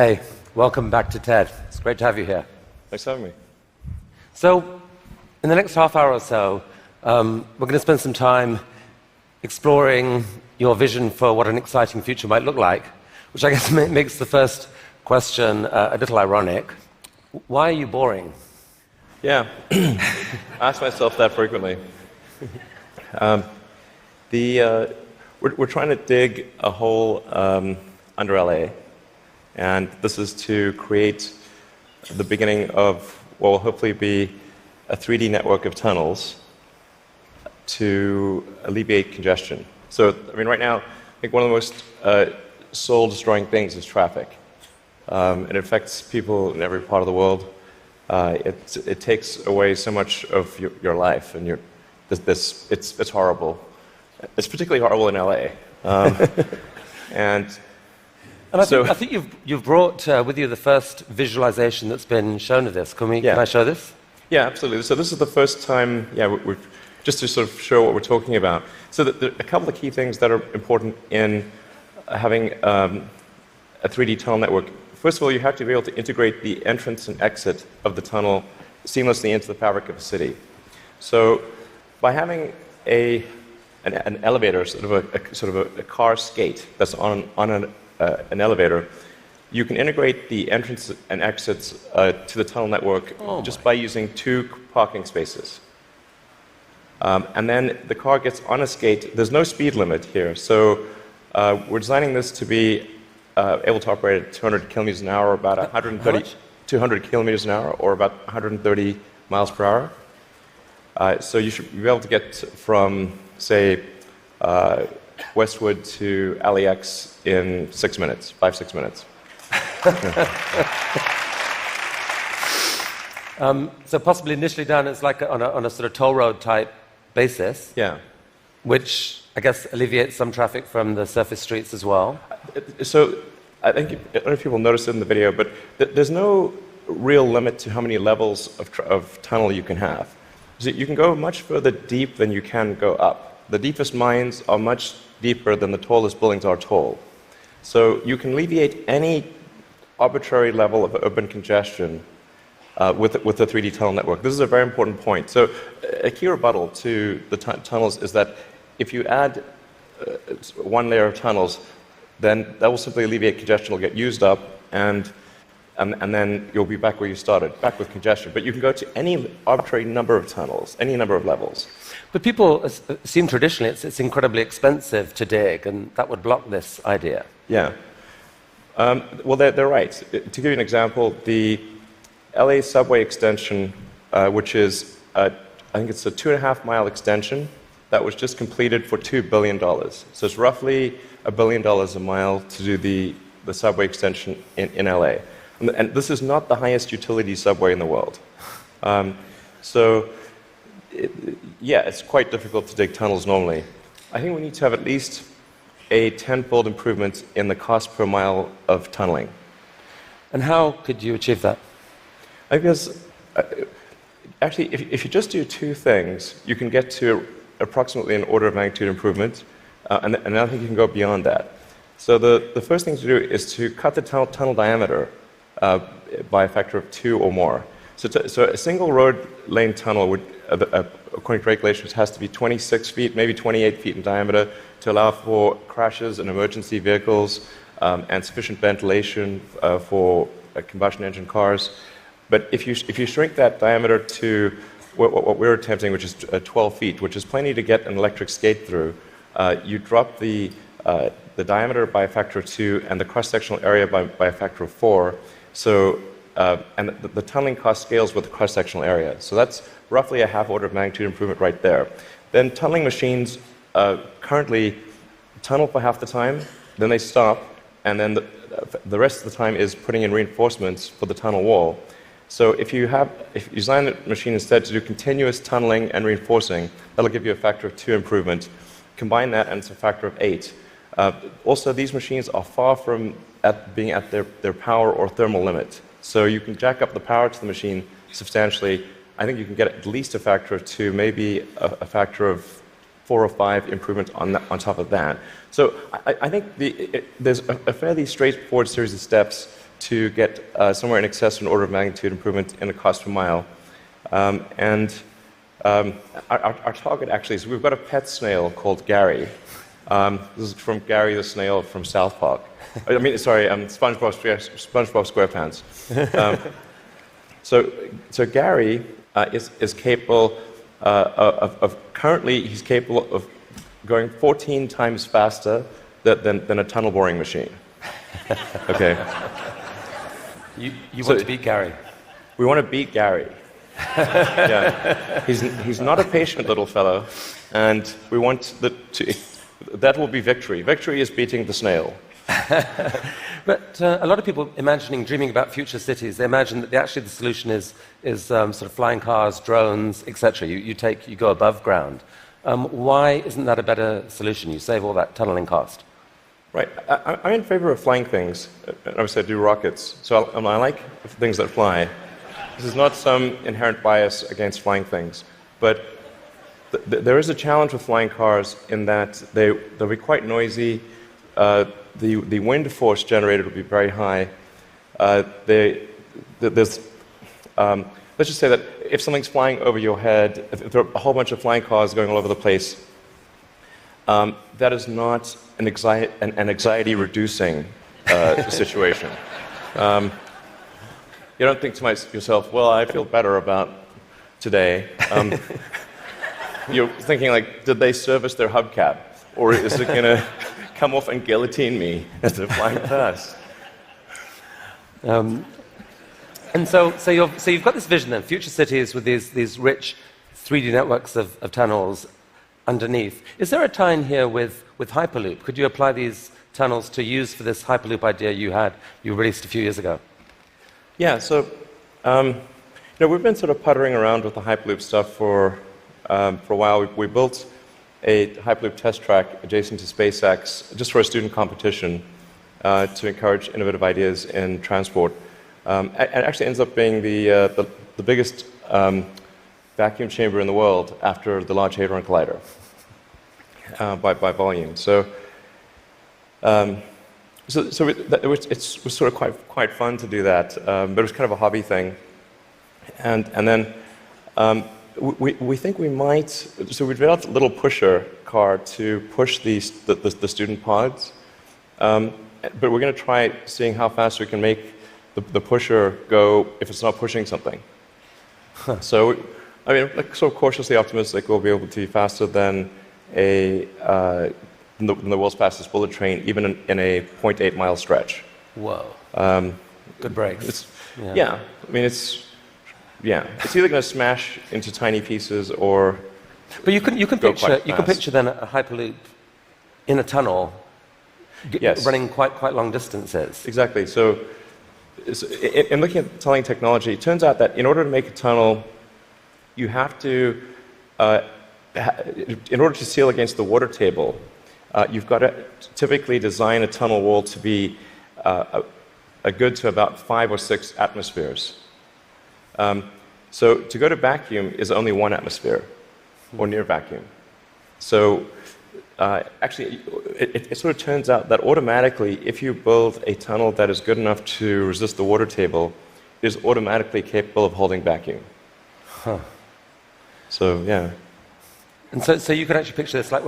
Hey, welcome back to TED. It's great to have you here. Thanks for having me. So, in the next half hour or so, we're going to spend some time exploring your vision for what an exciting future might look like, which I guess makes the first question a little ironic. Why are you boring? Yeah, I ask myself that frequently. We're trying to dig a hole under LA, and this is to create the beginning of what will hopefully be a 3D network of tunnels to alleviate congestion. So, I mean, right now, I think one of the most soul-destroying things is traffic. It affects people in every part of the world. It takes away so much of your life, and it's horrible. It's particularly horrible in LA. I think you've brought with you the first visualization that's been shown of this. Can I show this? Yeah, absolutely. So this is the first time, just to sort of show what we're talking about. So there are a couple of key things that are important in having a 3D tunnel network. First of all, you have to be able to integrate the entrance and exit of the tunnel seamlessly into the fabric of a city. So by having an elevator, sort of a car skate that's on an elevator, you can integrate the entrance and exits to the tunnel network just by using 2 parking spaces. And then the car gets on a skate. There's no speed limit here, so we're designing this to be able to operate at 200 kilometers an hour, about 200 kilometers an hour, or about 130 miles per hour. So you should be able to get from, say, Westwood to alleviates in 5-6 minutes. So possibly initially done as like on a sort of toll road type basis. Yeah. Which I guess alleviates some traffic from the surface streets as well. So I don't know if people noticed it in the video, but there's no real limit to how many levels of tunnel you can have. So you can go much further deep than you can go up. The deepest mines are much deeper than the tallest buildings are tall. So you can alleviate any arbitrary level of urban congestion with the 3D tunnel network. This is a very important point. So a key rebuttal to the tunnels is that if you add one layer of tunnels, then that will simply alleviate congestion. Will get used up, and then you'll be back where you started, back with congestion. But you can go to any arbitrary number of tunnels, any number of levels. But people assume traditionally it's incredibly expensive to dig, and that would block this idea. Yeah. Well, they're right. To give you an example, the LA subway extension, which is, I think it's a 2.5-mile extension, that was just completed for $2 billion. So it's roughly $1 billion a mile to do the subway extension in LA. And this is not the highest utility subway in the world. It's quite difficult to dig tunnels normally. I think we need to have at least a tenfold improvement in the cost per mile of tunneling. And how could you achieve that? I guess, actually, if you just do 2 things, you can get to approximately an order of magnitude improvement, and I think you can go beyond that. So the first thing to do is to cut the tunnel diameter by a factor of 2 or more. So a single road lane tunnel would, according to regulations, has to be 26 feet, maybe 28 feet in diameter to allow for crashes and emergency vehicles and sufficient ventilation for combustion engine cars. But if you shrink that diameter to what we're attempting, which is 12 feet, which is plenty to get an electric skate through, you drop the diameter by a factor of 2 and the cross-sectional area by a factor of 4. So, and the tunneling cost scales with the cross-sectional area. So that's roughly a half order of magnitude improvement right there. Then tunneling machines currently tunnel for half the time, then they stop, and then the rest of the time is putting in reinforcements for the tunnel wall. So if you design the machine instead to do continuous tunneling and reinforcing, that'll give you a factor of 2 improvement. Combine that and it's a factor of 8. Also, these machines are far from being at their power or thermal limit. So you can jack up the power to the machine substantially. I think you can get at least a factor of 2, maybe a factor of 4 or 5 improvements on top of that. So I think there's a fairly straightforward series of steps to get somewhere in excess of an order of magnitude improvement in the cost per mile. Our target actually is we've got a pet snail called Gary. This is from Gary the snail from South Park. I mean, sorry, SpongeBob SquarePants. So Gary is capable currently he's capable of going 14 times faster than a tunnel boring machine. Okay. You want to beat Gary? We want to beat Gary. Yeah. He's not a patient little fellow, and we want that will be victory. Victory is beating the snail. But a lot of people dreaming about future cities, they imagine that actually the solution is sort of flying cars, drones, etc. You go above ground. Why isn't that a better solution? You save all that tunneling cost. Right. I'm in favor of flying things. Obviously, I do rockets, so I like things that fly. This is not some inherent bias against flying things, but there is a challenge with flying cars in that they'll be quite noisy. The wind force generated will be very high. Let's just say that if something's flying over your head, if there are a whole bunch of flying cars going all over the place, that is not an anxiety-reducing situation. You don't think to yourself, well, I feel better about today. You're thinking, like, did they service their hubcap? Or is it going to come off and guillotine me as they're flying past? And so you've got this vision then, future cities with these rich 3D networks of tunnels underneath. Is there a tie-in here with Hyperloop? Could you apply these tunnels to use for this Hyperloop idea you released a few years ago? Yeah, so we've been sort of puttering around with the Hyperloop stuff for a while. We built a Hyperloop test track adjacent to SpaceX just for a student competition to encourage innovative ideas in transport. It actually ends up being the biggest vacuum chamber in the world after the Large Hadron Collider by volume. It was sort of quite fun to do that, but it was kind of a hobby thing. And then we think we might. So we developed a little pusher car to push the student pods, but we're going to try seeing how fast we can make the pusher go if it's not pushing something. Huh. So, I mean, like, sort of cautiously optimistic we'll be able to be faster than the world's fastest bullet train, even in a 0.8 mile stretch. Whoa. Good brakes. Yeah. I mean, it's either going to smash into tiny pieces or. But you can picture then a Hyperloop in a tunnel, yes, running quite long distances. Exactly. So in looking at tunneling technology, it turns out that in order to make a tunnel, you have to, in order to seal against the water table, you've got to typically design a tunnel wall to be a good to about 5 or 6 atmospheres. So to go to vacuum is only 1 atmosphere, or near vacuum. So actually, it sort of turns out that automatically, if you build a tunnel that is good enough to resist the water table, it is automatically capable of holding vacuum. Huh. So, yeah. And so you could actually picture this like